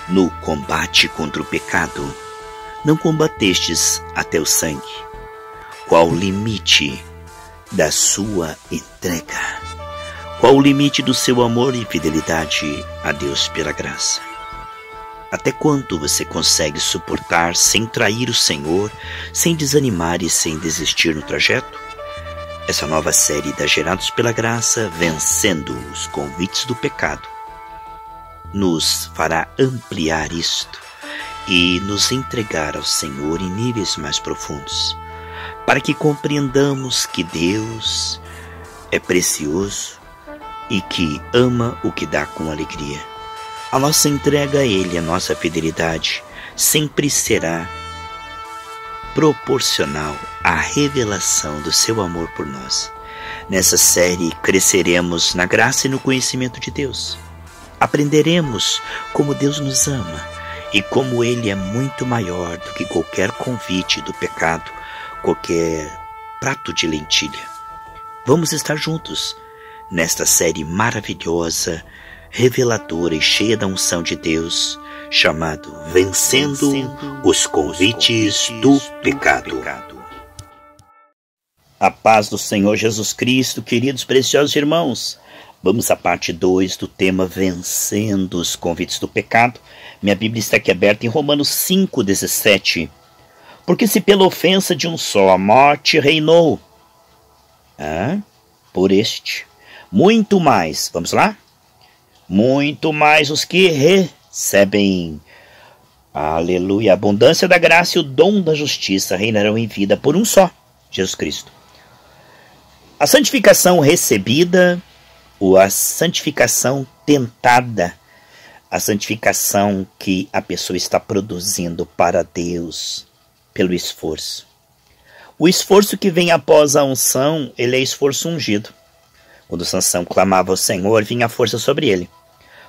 No combate contra o pecado, não combatestes até o sangue. Qual o limite da sua entrega? Qual o limite do seu amor e fidelidade a Deus pela graça? Até quanto você consegue suportar sem trair o Senhor, sem desanimar e sem desistir no trajeto? Essa nova série da Gerados pela Graça, Vencendo os Convites do Pecado, nos fará ampliar isto e nos entregar ao Senhor em níveis mais profundos, para que compreendamos que Deus é precioso e que ama o que dá com alegria. A nossa entrega a Ele, a nossa fidelidade, sempre será proporcional à revelação do seu amor por nós. Nessa série, cresceremos na graça e no conhecimento de Deus. Aprenderemos como Deus nos ama e como Ele é muito maior do que qualquer convite do pecado, qualquer prato de lentilha. Vamos estar juntos nesta série maravilhosa, reveladora e cheia da unção de Deus, chamado Vencendo os Convites do Pecado. A paz do Senhor Jesus Cristo, queridos preciosos irmãos. Vamos à parte 2 do tema Vencendo os Convites do Pecado. Minha Bíblia está aqui aberta em Romanos 5,17. Porque se pela ofensa de um só a morte reinou, por este, muito mais, vamos lá? Muito mais os que recebem, aleluia, a abundância da graça e o dom da justiça reinarão em vida por um só, Jesus Cristo. A santificação recebida, ou a santificação tentada, a santificação que a pessoa está produzindo para Deus pelo esforço. O esforço que vem após a unção, ele é esforço ungido. Quando Sansão clamava ao Senhor, vinha a força sobre ele.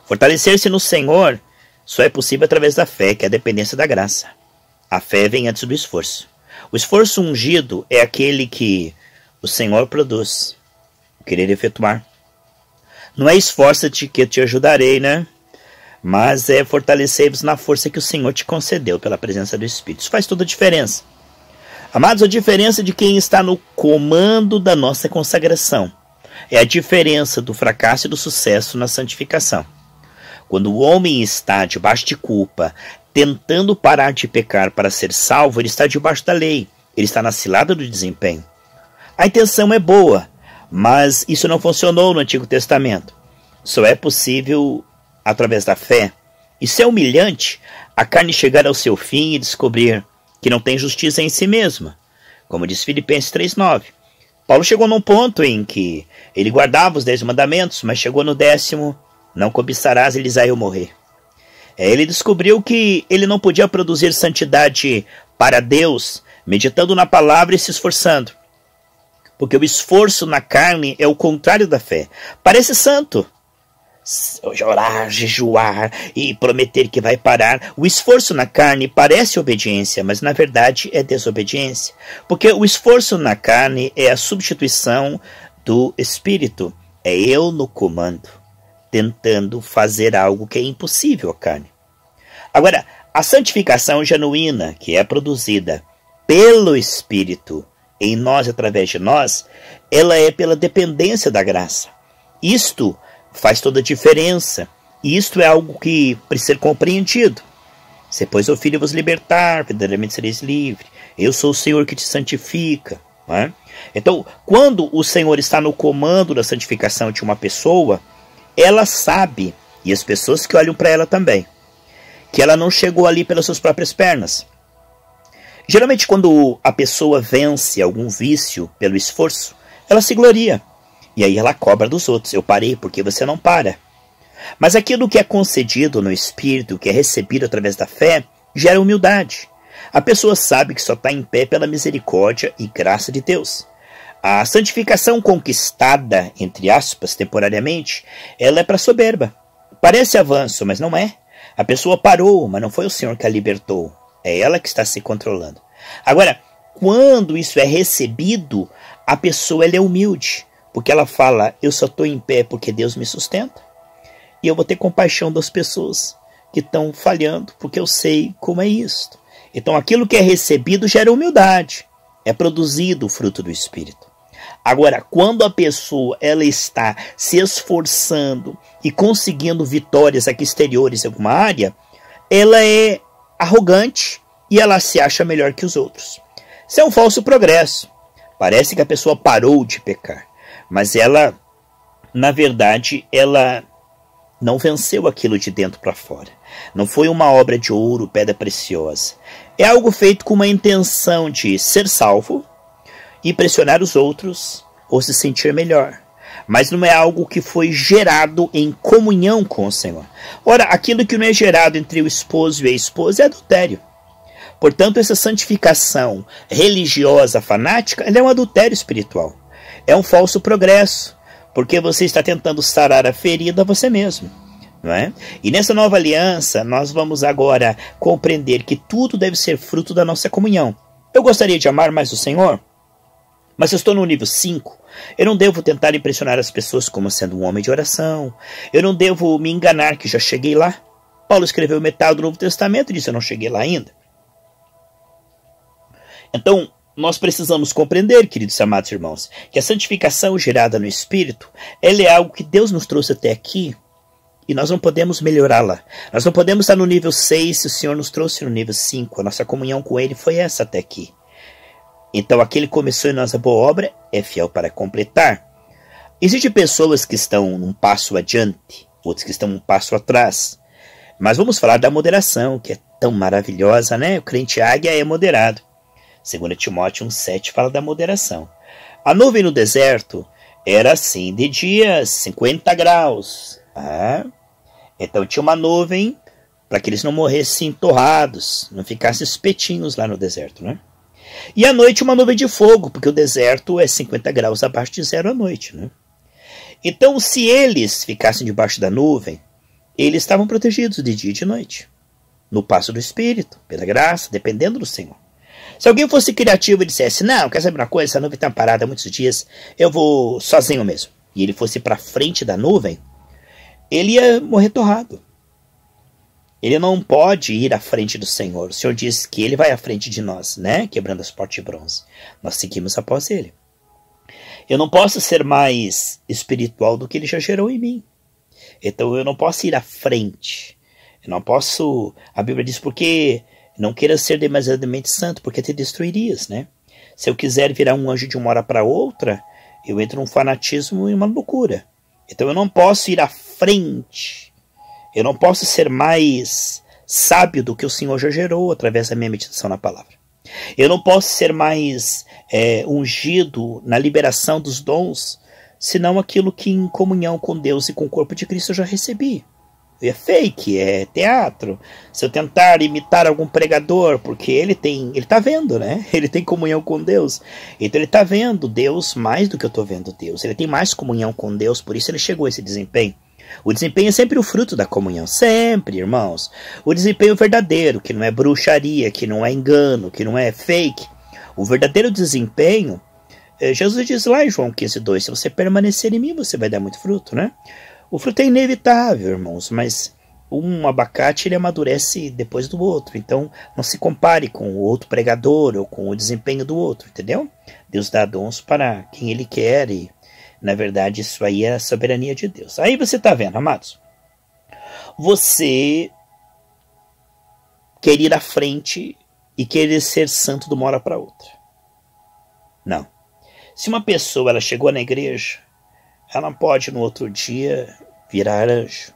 Fortalecer-se no Senhor só é possível através da fé, que é a dependência da graça. A fé vem antes do esforço. O esforço ungido é aquele que o Senhor produz, o querer efetuar. Não é esforça-te que eu te ajudarei, né? Mas é fortalecer-vos na força que o Senhor te concedeu pela presença do Espírito. Isso faz toda a diferença. Amados, a diferença de quem está no comando da nossa consagração é a diferença do fracasso e do sucesso na santificação. Quando o homem está debaixo de culpa, tentando parar de pecar para ser salvo, ele está debaixo da lei. Ele está na cilada do desempenho. A intenção é boa, mas isso não funcionou no Antigo Testamento. Só é possível através da fé. Isso é humilhante, a carne chegar ao seu fim e descobrir que não tem justiça em si mesma. Como diz Filipenses 3,9. Paulo chegou num ponto em que ele guardava os 10 mandamentos, mas chegou no 10º, não cobiçarás, e lhes morrer. Ele descobriu que ele não podia produzir santidade para Deus, meditando na palavra e se esforçando. Porque o esforço na carne é o contrário da fé. Parece santo. Orar, jejuar e prometer que vai parar. O esforço na carne parece obediência, mas na verdade é desobediência. Porque o esforço na carne é a substituição do Espírito. É eu no comando, tentando fazer algo que é impossível à carne. Agora, a santificação genuína, que é produzida pelo Espírito em nós, através de nós, ela é pela dependência da graça. Isto faz toda a diferença. E isto é algo que precisa ser compreendido. Se, pois, o Filho vos libertar, verdadeiramente sereis livres. Eu sou o Senhor que te santifica. Não é? Então, quando o Senhor está no comando da santificação de uma pessoa, ela sabe, e as pessoas que olham para ela também, que ela não chegou ali pelas suas próprias pernas. Geralmente, quando a pessoa vence algum vício pelo esforço, ela se gloria. E aí ela cobra dos outros. Eu parei porque você não para. Mas aquilo que é concedido no Espírito, que é recebido através da fé, gera humildade. A pessoa sabe que só está em pé pela misericórdia e graça de Deus. A santificação conquistada, entre aspas, temporariamente, ela é para soberba. Parece avanço, mas não é. A pessoa parou, mas não foi o Senhor que a libertou. É ela que está se controlando. Agora, quando isso é recebido, a pessoa ela é humilde. Porque ela fala, eu só estou em pé porque Deus me sustenta. E eu vou ter compaixão das pessoas que estão falhando, porque eu sei como é isto. Então aquilo que é recebido gera humildade, é produzido o fruto do Espírito. Agora, quando a pessoa ela está se esforçando e conseguindo vitórias aqui exteriores em alguma área, ela é arrogante e ela se acha melhor que os outros. Isso é um falso progresso. Parece que a pessoa parou de pecar, mas ela, na verdade, ela não venceu aquilo de dentro para fora. Não foi uma obra de ouro, pedra preciosa. É algo feito com uma intenção de ser salvo, impressionar os outros ou se sentir melhor. Mas não é algo que foi gerado em comunhão com o Senhor. Ora, aquilo que não é gerado entre o esposo e a esposa é adultério. Portanto, essa santificação religiosa fanática ela é um adultério espiritual. É um falso progresso, porque você está tentando sarar a ferida você mesmo. Não é? E nessa nova aliança, nós vamos agora compreender que tudo deve ser fruto da nossa comunhão. Eu gostaria de amar mais o Senhor, mas eu estou no nível 5. Eu não devo tentar impressionar as pessoas como sendo um homem de oração. Eu não devo me enganar que já cheguei lá. Paulo escreveu metade do Novo Testamento e disse eu não cheguei lá ainda. Então, nós precisamos compreender, queridos amados irmãos, que a santificação gerada no Espírito, ela é algo que Deus nos trouxe até aqui e nós não podemos melhorá-la. Nós não podemos estar no nível 6 se o Senhor nos trouxe no nível 5. A nossa comunhão com Ele foi essa até aqui. Então, aquele que começou em nós a boa obra é fiel para completar. Existem pessoas que estão um passo adiante, outros que estão um passo atrás. Mas vamos falar da moderação, que é tão maravilhosa, né? O crente águia é moderado. 2 Timóteo 1,7 fala da moderação. A nuvem no deserto era assim, de dia 50 graus. Então tinha uma nuvem para que eles não morressem torrados, não ficassem espetinhos lá no deserto, né? E à noite uma nuvem de fogo, porque o deserto é 50 graus abaixo de zero à noite, né? Então se eles ficassem debaixo da nuvem, eles estavam protegidos de dia e de noite, no passo do Espírito, pela graça, dependendo do Senhor. Se alguém fosse criativo e dissesse, não, quer saber uma coisa, essa nuvem está parada há muitos dias, eu vou sozinho mesmo, e ele fosse para frente da nuvem, ele ia morrer torrado. Ele não pode ir à frente do Senhor. O Senhor diz que ele vai à frente de nós, né? Quebrando as portas de bronze. Nós seguimos após ele. Eu não posso ser mais espiritual do que ele já gerou em mim. Então eu não posso ir à frente. Eu não posso... A Bíblia diz porque não queira ser demasiadamente santo, porque te destruirias, né? Se eu quiser virar um anjo de uma hora para outra, eu entro num fanatismo e uma loucura. Então eu não posso ir à frente. Eu não posso ser mais sábio do que o Senhor já gerou através da minha meditação na palavra. Eu não posso ser mais ungido na liberação dos dons, senão aquilo que em comunhão com Deus e com o corpo de Cristo eu já recebi. É fake, é teatro. Se eu tentar imitar algum pregador, porque ele está vendo, né? Ele tem comunhão com Deus. Então ele está vendo Deus mais do que eu estou vendo Deus. Ele tem mais comunhão com Deus, por isso ele chegou a esse desempenho. O desempenho é sempre o fruto da comunhão, sempre, irmãos. O desempenho verdadeiro, que não é bruxaria, que não é engano, que não é fake. O verdadeiro desempenho, Jesus diz lá em João 15,2, se você permanecer em mim, você vai dar muito fruto, né? O fruto é inevitável, irmãos, mas um abacate ele amadurece depois do outro. Então, não se compare com o outro pregador ou com o desempenho do outro, entendeu? Deus dá dons para quem Ele quer e, na verdade, isso aí é a soberania de Deus. Aí você está vendo, amados? Você quer ir à frente e querer ser santo de uma hora para outra. Não. Se uma pessoa ela chegou na igreja, ela não pode no outro dia virar anjo.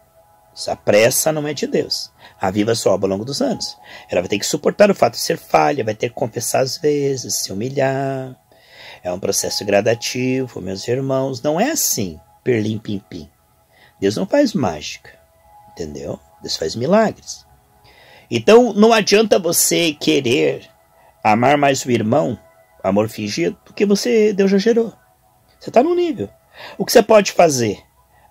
Essa pressa não é de Deus. A viva sobe ao longo dos anos. Ela vai ter que suportar o fato de ser falha, vai ter que confessar às vezes, se humilhar. É um processo gradativo, meus irmãos. Não é assim, perlim pim pim. Deus não faz mágica, entendeu? Deus faz milagres. Então não adianta você querer amar mais o irmão, amor fingido, porque Deus já gerou. Você está no nível. O que você pode fazer?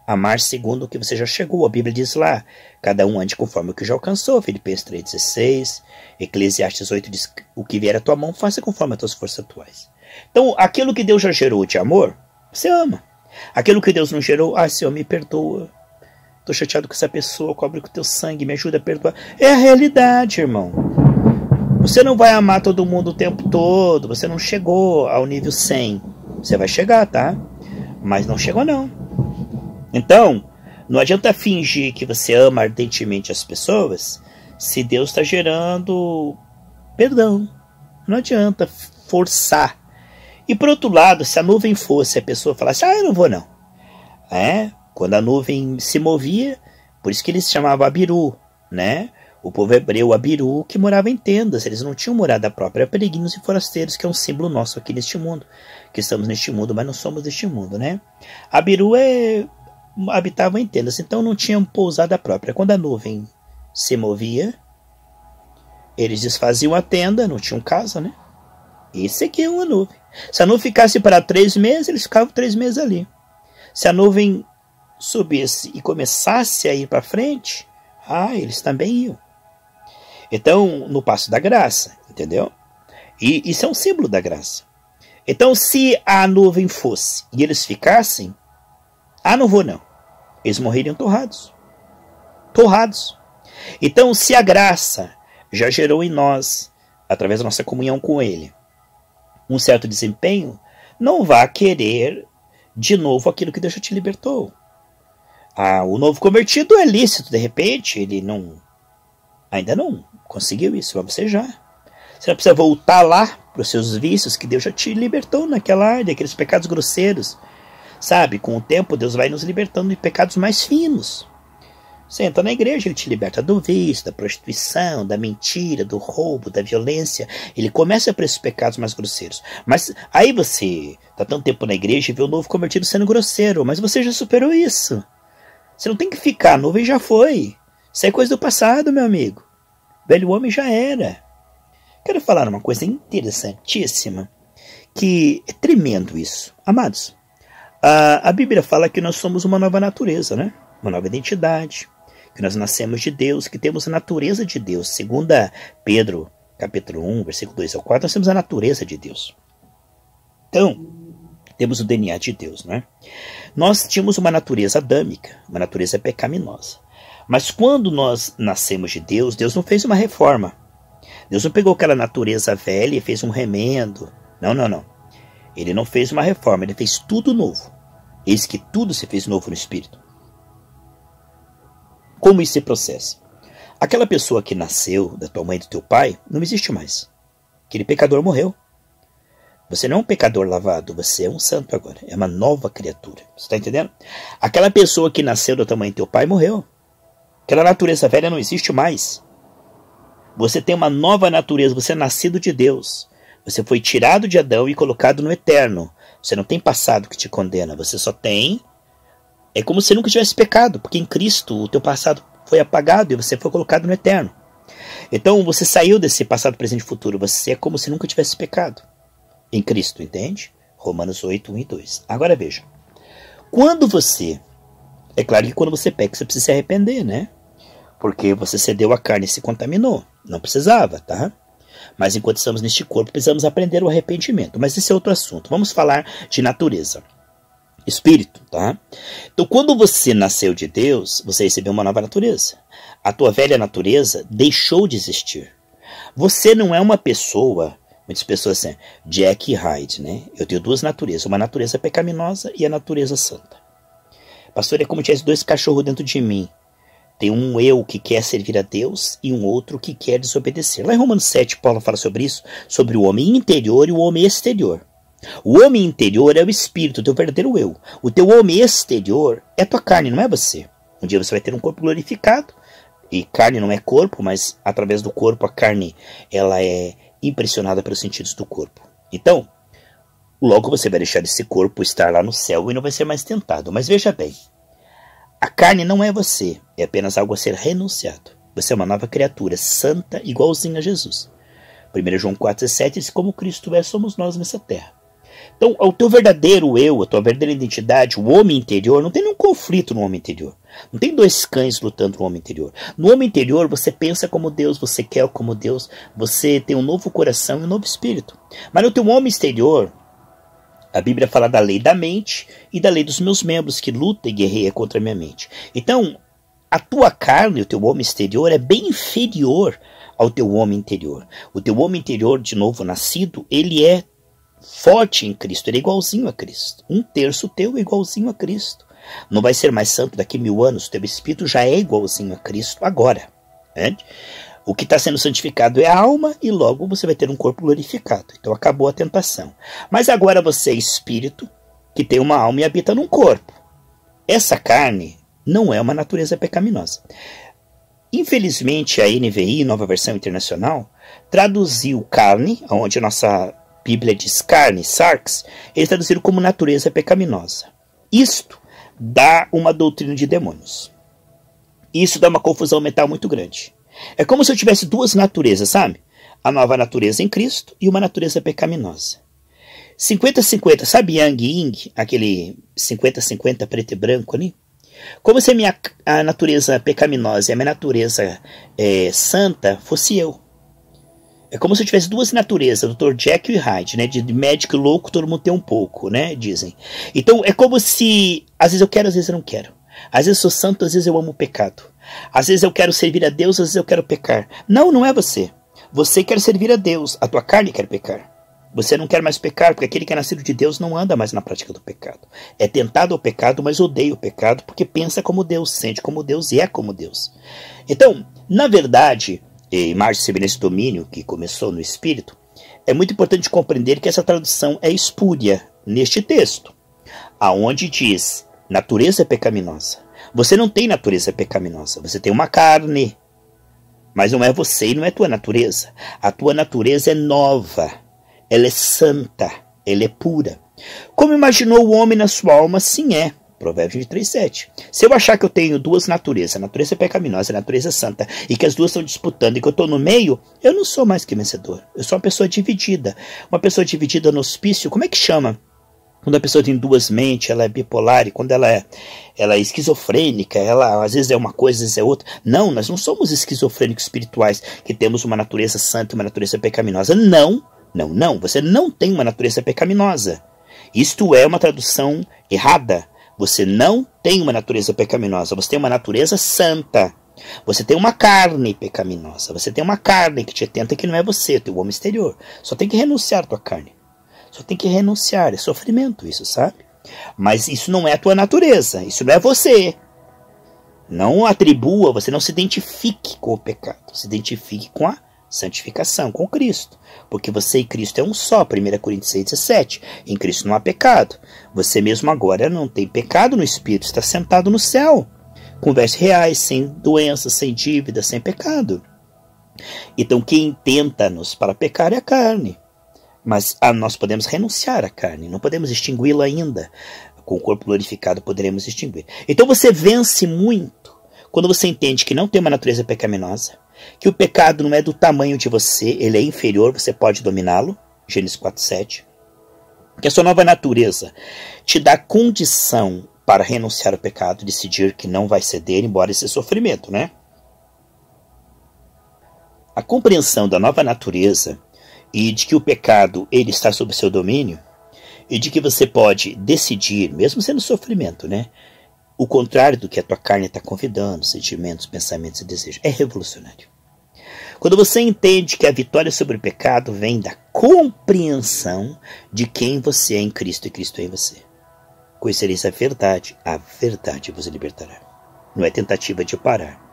Amar segundo o que você já chegou. A Bíblia diz lá, cada um ande conforme o que já alcançou. Filipenses 3,16, Eclesiastes 8 diz, o que vier à tua mão, faça conforme as tuas forças atuais. Então, aquilo que Deus já gerou de amor, você ama. Aquilo que Deus não gerou, Senhor, me perdoa. tô chateado com essa pessoa, cobre com o teu sangue, me ajuda a perdoar. É a realidade, irmão. Você não vai amar todo mundo o tempo todo, você não chegou ao nível 100. Você vai chegar, tá? Mas não chegou não. Então, não adianta fingir que você ama ardentemente as pessoas se Deus está gerando perdão. Não adianta forçar. E por outro lado, se a nuvem fosse, a pessoa falasse, eu não vou não. Quando a nuvem se movia, por isso que eles chamavam Abiru, né? O povo hebreu Abiru, que morava em tendas, eles não tinham morada própria, eram peregrinos e forasteiros, que é um símbolo nosso aqui neste mundo, que estamos neste mundo, mas não somos deste mundo, né? Abiru habitavam em tendas, então não tinham pousada própria. Quando a nuvem se movia, eles desfaziam a tenda, não tinham casa, né? E seguiam a nuvem. Se a nuvem ficasse para 3 meses, eles ficavam 3 meses ali. Se a nuvem subisse e começasse a ir para frente, eles também iam. Então, no passo da graça, entendeu? E isso é um símbolo da graça. Então, se a nuvem fosse e eles ficassem, não vou não. Eles morreriam torrados. Torrados. Então, se a graça já gerou em nós, através da nossa comunhão com Ele, um certo desempenho, não vá querer de novo aquilo que Deus já te libertou. O novo convertido é lícito, de repente, ele ainda não conseguiu isso, mas você já. Você não precisa voltar lá para os seus vícios que Deus já te libertou naquela área, aqueles pecados grosseiros. Sabe, com o tempo Deus vai nos libertando de pecados mais finos. Você entra na igreja, Ele te liberta do vício, da prostituição, da mentira, do roubo, da violência. Ele começa por esses pecados mais grosseiros. Mas aí você está tanto tempo na igreja e vê o novo convertido sendo grosseiro, mas você já superou isso. Você não tem que ficar, a nuvem já foi. Isso é coisa do passado, meu amigo. Velho homem já era. Quero falar uma coisa interessantíssima, que é tremendo isso. Amados, a Bíblia fala que nós somos uma nova natureza, né? Uma nova identidade, que nós nascemos de Deus, que temos a natureza de Deus. Segundo Pedro, capítulo 1, versículo 2 ao 4, nós temos a natureza de Deus. Então, temos o DNA de Deus, né? Nós tínhamos uma natureza adâmica, uma natureza pecaminosa. Mas quando nós nascemos de Deus, Deus não fez uma reforma. Deus não pegou aquela natureza velha e fez um remendo. Não. Ele não fez uma reforma, Ele fez tudo novo. Eis que tudo se fez novo no Espírito. Como isso se processa? Aquela pessoa que nasceu da tua mãe e do teu pai não existe mais. Aquele pecador morreu. Você não é um pecador lavado, você é um santo agora. É uma nova criatura. Você está entendendo? Aquela pessoa que nasceu da tua mãe e do teu pai morreu. Aquela natureza velha não existe mais. Você tem uma nova natureza, você é nascido de Deus. Você foi tirado de Adão e colocado no eterno. Você não tem passado que te condena, você só tem... É como se nunca tivesse pecado, porque em Cristo o teu passado foi apagado e você foi colocado no eterno. Então você saiu desse passado, presente e futuro. Você é como se nunca tivesse pecado. Em Cristo, entende? Romanos 8, 1 e 2. Agora veja. Quando você... É claro que quando você peca, você precisa se arrepender, né? Porque você cedeu a carne e se contaminou. Não precisava, tá? Mas enquanto estamos neste corpo, precisamos aprender o arrependimento. Mas esse é outro assunto. Vamos falar de natureza. Espírito, tá? Então, quando você nasceu de Deus, você recebeu uma nova natureza. A tua velha natureza deixou de existir. Você não é uma pessoa... Muitas pessoas assim, Jack e Hyde, né? Eu tenho duas naturezas. Uma natureza pecaminosa e a natureza santa. Pastor, é como se tivesse 2 cachorros dentro de mim. Tem um eu que quer servir a Deus e um outro que quer desobedecer. Lá em Romanos 7, Paulo fala sobre isso, sobre o homem interior e o homem exterior. O homem interior é o espírito, o teu verdadeiro eu. O teu homem exterior é a tua carne, não é você. Um dia você vai ter um corpo glorificado. E carne não é corpo, mas através do corpo a carne ela é impressionada pelos sentidos do corpo. Então, logo você vai deixar esse corpo estar lá no céu e não vai ser mais tentado. Mas veja bem, a carne não é você, é apenas algo a ser renunciado. Você é uma nova criatura, santa, igualzinha a Jesus. 1 João 4,17 diz, como Cristo é, somos nós nessa terra. Então, o teu verdadeiro eu, a tua verdadeira identidade, o homem interior, não tem nenhum conflito no homem interior. Não tem 2 cães lutando no homem interior. No homem interior, você pensa como Deus, você quer como Deus, você tem um novo coração e um novo espírito. Mas no teu homem exterior, a Bíblia fala da lei da mente e da lei dos meus membros, que luta e guerreia contra a minha mente. Então, a tua carne, o teu homem exterior, é bem inferior ao teu homem interior. O teu homem interior, de novo nascido, ele é forte em Cristo, ele é igualzinho a Cristo. 1/3 teu é igualzinho a Cristo. Não vai ser mais santo daqui a 1000 anos, o teu espírito já é igualzinho a Cristo agora. Né? O que está sendo santificado é a alma e logo você vai ter um corpo glorificado. Então acabou a tentação. Mas agora você é espírito que tem uma alma e habita num corpo. Essa carne não é uma natureza pecaminosa. Infelizmente a NVI, Nova Versão Internacional, traduziu carne, onde a nossa Bíblia diz carne, sarx, eles traduziram como natureza pecaminosa. Isto dá uma doutrina de demônios. Isso dá uma confusão mental muito grande. É como se eu tivesse duas naturezas, sabe? A nova natureza em Cristo e uma natureza pecaminosa. 50-50, sabe Yang e Ying? Aquele 50-50 preto e branco ali? Como se a natureza pecaminosa e a minha natureza santa fosse eu. É como se eu tivesse duas naturezas, Dr. Jekyll e Hyde, né? De médico louco todo mundo tem um pouco, né? Dizem. Então é como se às vezes eu quero, às vezes eu não quero. Às vezes eu sou santo, às vezes eu amo o pecado. Às vezes eu quero servir a Deus, às vezes eu quero pecar. Não, não é você. Você quer servir a Deus, a tua carne quer pecar. Você não quer mais pecar, porque aquele que é nascido de Deus não anda mais na prática do pecado. É tentado ao pecado, mas odeia o pecado, porque pensa como Deus, sente como Deus e é como Deus. Então, na verdade, Márcio, nesse domínio que começou no Espírito, é muito importante compreender que essa tradução é espúria neste texto, aonde diz, natureza pecaminosa. Você não tem natureza pecaminosa, você tem uma carne, mas não é você e não é tua natureza. A tua natureza é nova. Ela é santa, ela é pura. Como imaginou o homem na sua alma, assim é. Provérbios 23:7. Se eu achar que eu tenho duas naturezas, a natureza pecaminosa e a natureza santa, e que as duas estão disputando e que eu estou no meio, eu não sou mais que vencedor. Eu sou uma pessoa dividida. Uma pessoa dividida no hospício, como é que chama? Quando a pessoa tem duas mentes, ela é bipolar, e quando ela é esquizofrênica, ela às vezes é uma coisa, às vezes é outra. Não, nós não somos esquizofrênicos espirituais, que temos uma natureza santa e uma natureza pecaminosa. Não. Não, você não tem uma natureza pecaminosa. Isto é uma tradução errada. Você não tem uma natureza pecaminosa, você tem uma natureza santa. Você tem uma carne pecaminosa, você tem uma carne que te tenta que não é você, teu homem exterior. Só tem que renunciar à tua carne. Só tem que renunciar, é sofrimento isso, sabe? Mas isso não é a tua natureza, isso não é você. Não atribua, você não se identifique com o pecado, se identifique com a santificação, com Cristo. Porque você e Cristo é um só, 1 Coríntios 6:17. Em Cristo não há pecado. Você mesmo agora não tem pecado no Espírito, está sentado no céu, com vestes reais, sem doenças, sem dívidas, sem pecado. Então quem tenta-nos para pecar é a carne. Mas nós podemos renunciar à carne, não podemos extingui-la ainda. Com o corpo glorificado poderemos extinguir. Então você vence muito quando você entende que não tem uma natureza pecaminosa, que o pecado não é do tamanho de você, ele é inferior, você pode dominá-lo, Gênesis 4:7, que a sua nova natureza te dá condição para renunciar ao pecado, decidir que não vai ceder, embora esse sofrimento, né? A compreensão da nova natureza e de que o pecado ele está sob seu domínio e de que você pode decidir, mesmo sendo sofrimento, né? O contrário do que a tua carne está convidando, sentimentos, pensamentos e desejos. É revolucionário. Quando você entende que a vitória sobre o pecado vem da compreensão de quem você é em Cristo e Cristo é em você. Conhecereis a verdade vos libertará. Não é tentativa de parar.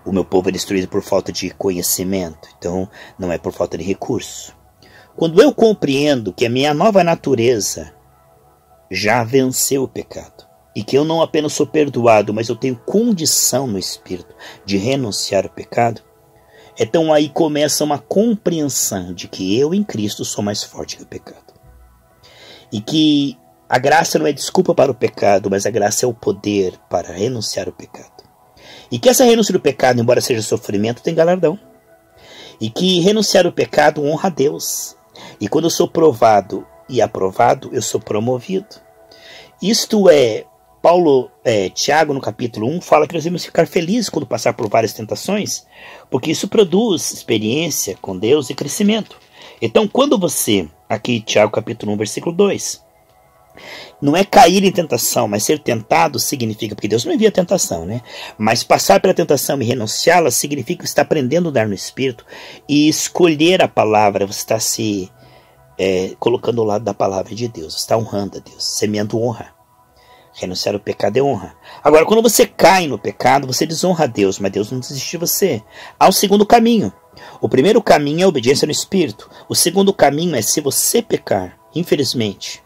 O meu povo é destruído por falta de conhecimento, então não é por falta de recurso. Quando eu compreendo que a minha nova natureza já venceu o pecado, e que eu não apenas sou perdoado, mas eu tenho condição no Espírito de renunciar ao pecado, então aí começa uma compreensão de que eu em Cristo sou mais forte que o pecado. E que a graça não é desculpa para o pecado, mas a graça é o poder para renunciar ao pecado. E que essa renúncia do pecado, embora seja sofrimento, tem galardão. E que renunciar ao pecado honra a Deus. E quando eu sou provado e aprovado, eu sou promovido. Isto é, Tiago, no capítulo 1, fala que nós devemos ficar felizes quando passar por várias tentações, porque isso produz experiência com Deus e crescimento. Então, quando você, aqui Tiago capítulo 1, versículo 2, Não é cair em tentação, mas ser tentado significa, porque Deus não envia tentação, né? Mas passar pela tentação e renunciá-la significa que você está aprendendo a andar no Espírito e escolher a palavra, você está se colocando ao lado da palavra de Deus, você está honrando a Deus, semeando honra. Renunciar ao pecado é honra. Agora, quando você cai no pecado, você desonra a Deus, mas Deus não desiste de você. Há um segundo caminho. O primeiro caminho é a obediência no Espírito. O segundo caminho é, se você pecar, infelizmente,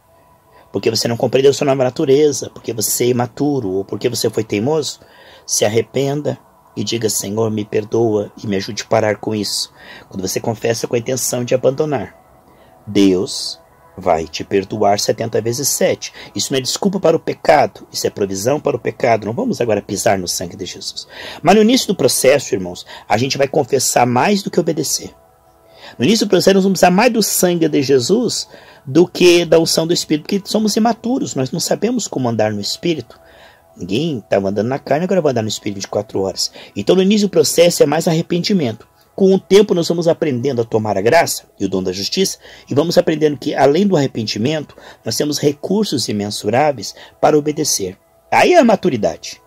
porque você não compreendeu sua nova natureza, porque você é imaturo, ou porque você foi teimoso, se arrependa e diga: Senhor, me perdoa e me ajude a parar com isso. Quando você confessa com a intenção de abandonar, Deus vai te perdoar 70 vezes 7. Isso não é desculpa para o pecado, isso é provisão para o pecado. Não vamos agora pisar no sangue de Jesus. Mas no início do processo, irmãos, a gente vai confessar mais do que obedecer. No início do processo, nós vamos usar mais do sangue de Jesus do que da unção do Espírito, porque somos imaturos, nós não sabemos como andar no Espírito. Ninguém estava andando na carne, agora vai andar no Espírito 24 horas. Então, no início do processo, é mais arrependimento. Com o tempo, nós vamos aprendendo a tomar a graça e o dom da justiça, e vamos aprendendo que, além do arrependimento, nós temos recursos imensuráveis para obedecer. Aí é a maturidade.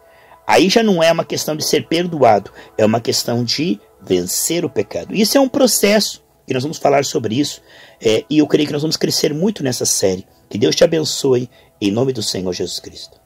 Aí já não é uma questão de ser perdoado, é uma questão de vencer o pecado. Isso é um processo, e nós vamos falar sobre isso, e eu creio que nós vamos crescer muito nessa série. Que Deus te abençoe, em nome do Senhor Jesus Cristo.